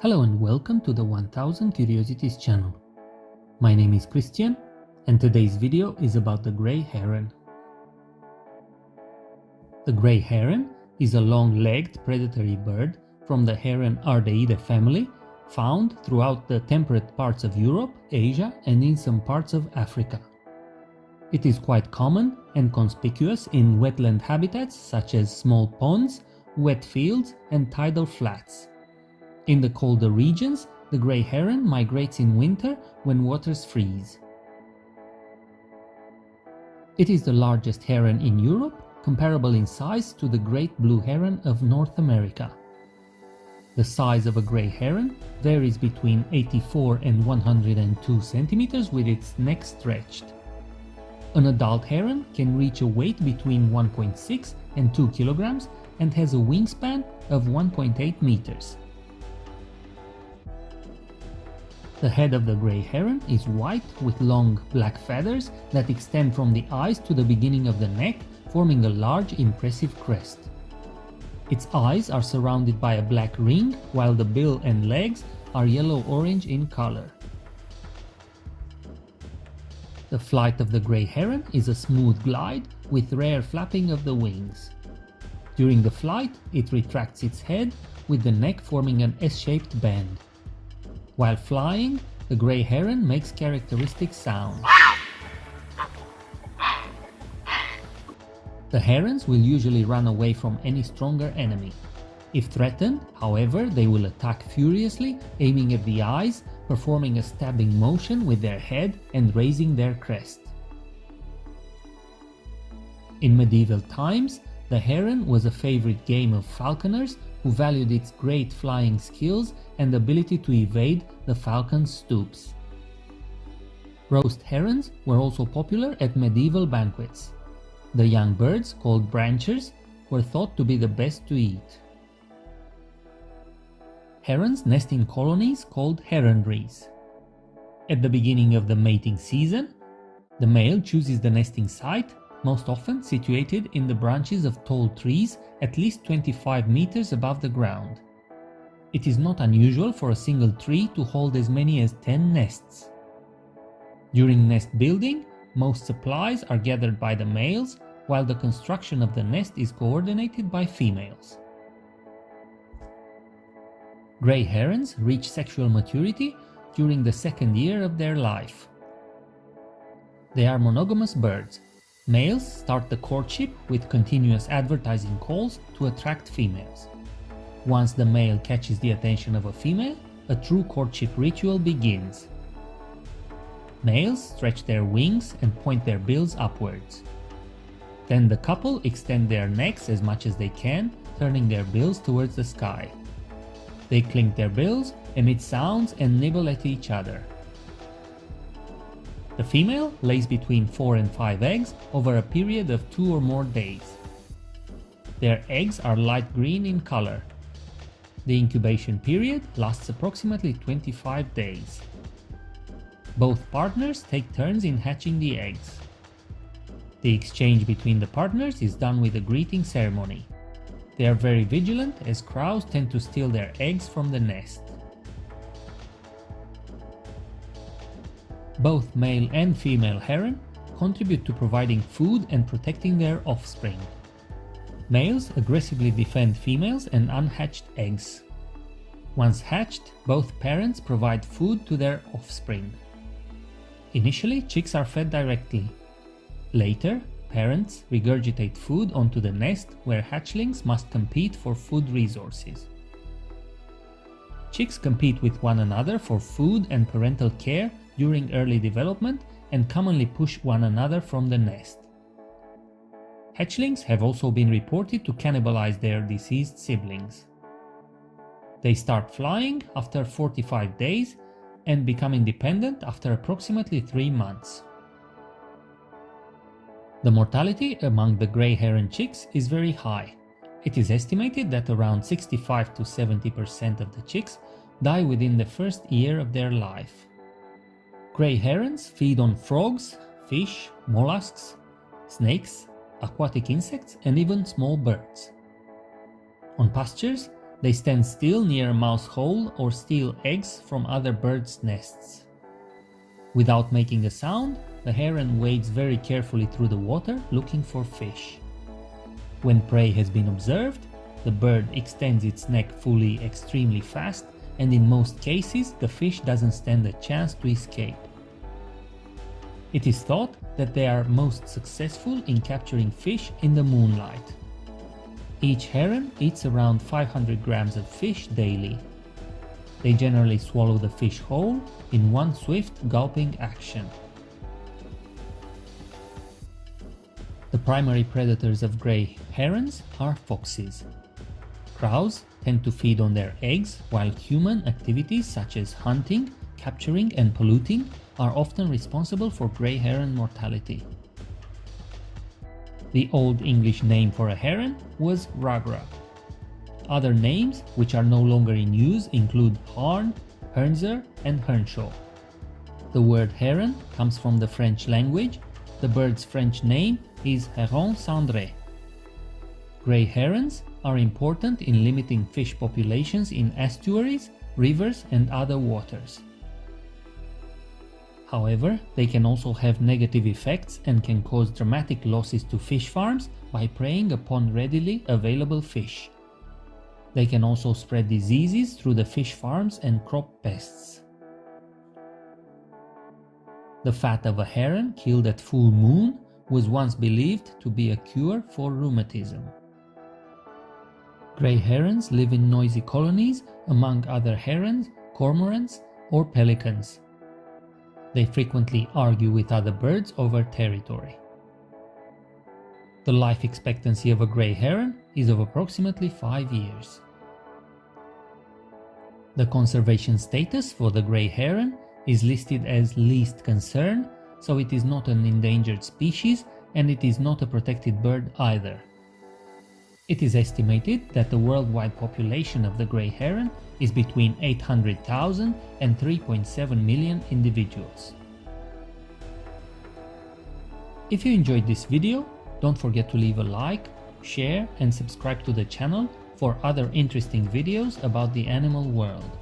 Hello and welcome to the 1000 Curiosities channel. My name is Christian and today's video is about the Grey Heron. The Grey Heron is a long-legged predatory bird from the heron Ardeidae family found throughout the temperate parts of Europe, Asia and in some parts of Africa. It is quite common and conspicuous in wetland habitats such as small ponds, wet fields and tidal flats. In the colder regions, the Grey Heron migrates in winter when waters freeze. It is the largest heron in Europe, comparable in size to the great blue heron of North America. The size of a Grey Heron varies between 84 and 102 centimeters with its neck stretched. An adult heron can reach a weight between 1.6 and 2 kilograms and has a wingspan of 1.8 meters. The head of the Grey Heron is white with long black feathers that extend from the eyes to the beginning of the neck, forming a large impressive crest. Its eyes are surrounded by a black ring, while the bill and legs are yellow-orange in color. The flight of the Grey Heron is a smooth glide with rare flapping of the wings. During the flight, it retracts its head, with the neck forming an S-shaped bend. While flying, the Grey Heron makes characteristic sounds. The herons will usually run away from any stronger enemy. If threatened, however, they will attack furiously, aiming at the eyes, performing a stabbing motion with their head and raising their crest. In medieval times, the heron was a favorite game of falconers who valued its great flying skills and ability to evade the falcon's stoops. Roast herons were also popular at medieval banquets. The young birds, called branchers, were thought to be the best to eat. Herons nest in colonies called Heronries. At the beginning of the mating season, the male chooses the nesting site, most often situated in the branches of tall trees at least 25 meters above the ground. It is not unusual for a single tree to hold as many as 10 nests. During nest building, most supplies are gathered by the males, while the construction of the nest is coordinated by females. Grey herons reach sexual maturity during the second year of their life. They are monogamous birds. Males start the courtship with continuous advertising calls to attract females. Once the male catches the attention of a female, a true courtship ritual begins. Males stretch their wings and point their bills upwards. Then the couple extend their necks as much as they can, turning their bills towards the sky. They clink their bills, emit sounds and nibble at each other. The female lays between 4 and 5 eggs over a period of 2 or more days. Their eggs are light green in color. The incubation period lasts approximately 25 days. Both partners take turns in hatching the eggs. The exchange between the partners is done with a greeting ceremony. They are very vigilant as crows tend to steal their eggs from the nest. Both male and female heron contribute to providing food and protecting their offspring. Males aggressively defend females and unhatched eggs. Once hatched, both parents provide food to their offspring. Initially, chicks are fed directly. Later, parents regurgitate food onto the nest where hatchlings must compete for food resources. Chicks compete with one another for food and parental care during early development and commonly push one another from the nest. Hatchlings have also been reported to cannibalize their deceased siblings. They start flying after 45 days and become independent after approximately 3 months. The mortality among the Grey Heron chicks is very high. It is estimated that around 65 to 70% of the chicks die within the first year of their life. Grey herons feed on frogs, fish, mollusks, snakes, aquatic insects and even small birds. On pastures, They stand still near a mouse hole or steal eggs from other birds' nests. Without making a sound, the heron wades very carefully through the water looking for fish. When prey has been observed, the bird extends its neck fully extremely fast, and in most cases the fish doesn't stand a chance to escape. It is thought that they are most successful in capturing fish in the moonlight. Each heron eats around 500 grams of fish daily. They generally swallow the fish whole in one swift gulping action. The primary predators of grey herons are foxes. Crows tend to feed on their eggs, while human activities such as hunting, capturing and polluting are often responsible for grey heron mortality. The Old English name for a heron was ragra. Other names, which are no longer in use, include harn, hernzer and hernshaw. The word heron comes from the French language. The bird's French name is Heron cendré. Grey herons are important in limiting fish populations in estuaries, rivers and other waters. However, they can also have negative effects and can cause dramatic losses to fish farms by preying upon readily available fish. They can also spread diseases through the fish farms and crop pests. The fat of a heron killed at full moon was once believed to be a cure for rheumatism. Grey herons live in noisy colonies among other herons, cormorants or pelicans. They frequently argue with other birds over territory. The life expectancy of a grey heron is of approximately 5 years. The conservation status for the grey heron is listed as least concern, so it is not an endangered species and it is not a protected bird either. It is estimated that the worldwide population of the grey heron is between 800,000 and 3.7 million individuals. If you enjoyed this video, don't forget to leave a like, share and subscribe to the channel for other interesting videos about the animal world.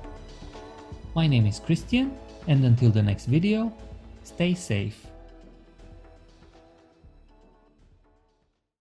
My name is Christian, and until the next video, stay safe.